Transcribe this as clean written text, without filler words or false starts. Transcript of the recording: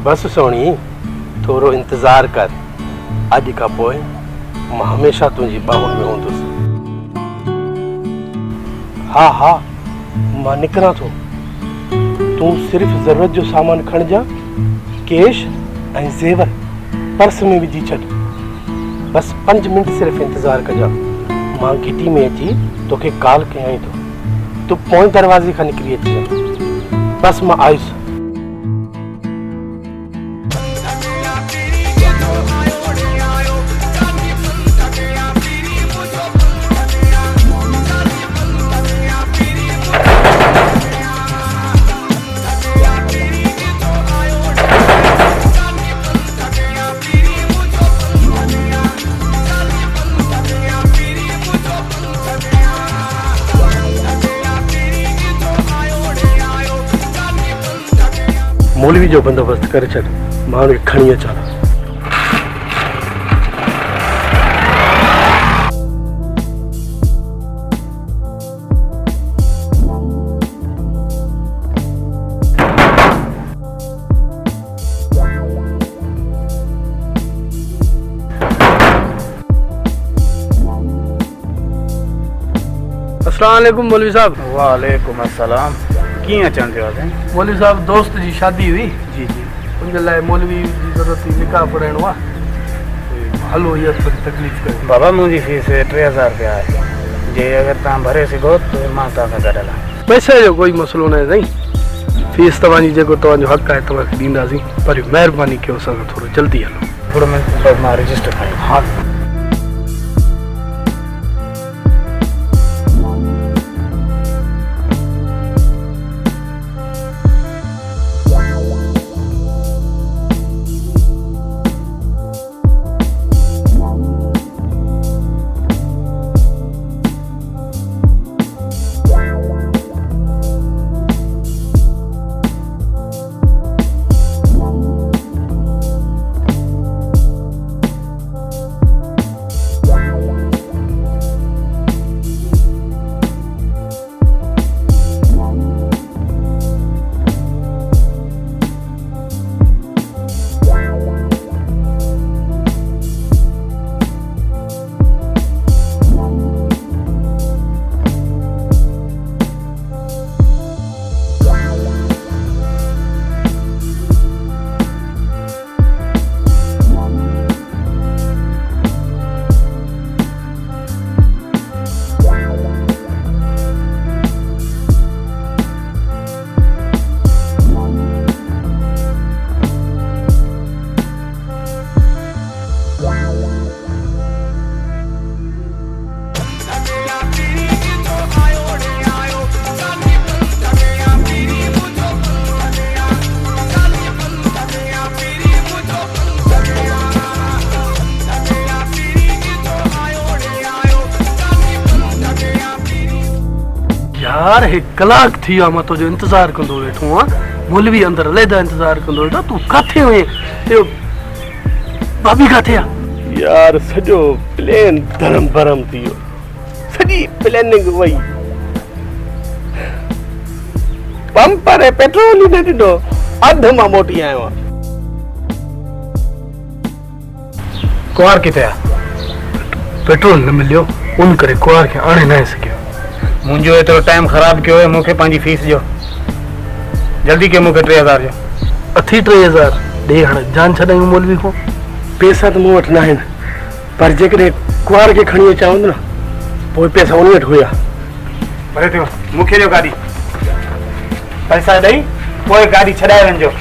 बस सोनी थोड़ो इंतजार कर। अज का पोए मां हमेशा तुझी बाहुन में हूंदुसि। हाँ हाँ मां निकरा थो। तू सिर्फ जरूरत जो सामान खण जा, कैश ऐं जेवर पर्स में विझी छॾ। बस 5 मिनट सिर्फ इंतजार कजा। मां घिटी में अची तोखे कॉल कयाई थो। तू पोइ दरवाजे खां निकिरी अचिजांइ। बस मां आयुसि। मौलवी जो बंदोबस्त करे छॾ। मां उनखे खणी अचां। अस्सलाम वालेकुम मौलवी साहब। वालेकुम अस्सलाम। कीअं अचण थियो आहे? मौलवी साहब दोस्त जी शादी हुई। जी जी। उन लाइ मौलवी जी ज़रूरत थी, निकाह पढ़ाइणो आहे। हलो इहा थोड़ी तकलीफ़ कयो। बाबा मुंहिंजी फीस 3000 रुपया आहे। जे अगरि तव्हां भरे सघो त मां तव्हां सां गॾु हलां। पैसे जो कोई मसलो न आहे साईं। फीस तव्हांजी जेको तव्हांजो हक़ आहे तव्हांखे ॾींदासीं, पर महिरबानी कयो असां सां थोरो जल्दी हलो। थोरो मिंट मां रजिस्टर खणी। हाँ यार 1 कलाक थी वियो आहे मां तुंहिंजो इंतज़ार कंदो वेठो आहियां। मौलवी अंदरि अलहदा इंतज़ार कंदो वेठो। तूं किथे हुए? भाभी किथे आहे? यार सॼो प्लेन धरम भरम थी वियो। सॼी प्लेनिंग वई। पंप पर पेट्रोल ई न ॾिनो। अधु मां मोटी आयो आहियां। कुंवार किथे आहे? पेट्रोल न मिलियो, उन करे कुंवार खे आणे न सघियो। मुंहिंजो एतिरो टाइम ख़राबु कयो आहे। मूंखे पंहिंजी फीस ॾियो जल्दी, के मूंखे 3000 ॾियो। अथी 3000 ॾे। हाणे जान छॾायूं मौलवी खां। पैसा त मूं वटि न आहिनि, पर जेकॾहिं कुंवार खे खणी अचां न पोइ पैसा उन वटि हुया। भले थियो, मूंखे ॾियो गाॾी। पैसा ॾेई पोइ गाॾी छॾाए वञिजो।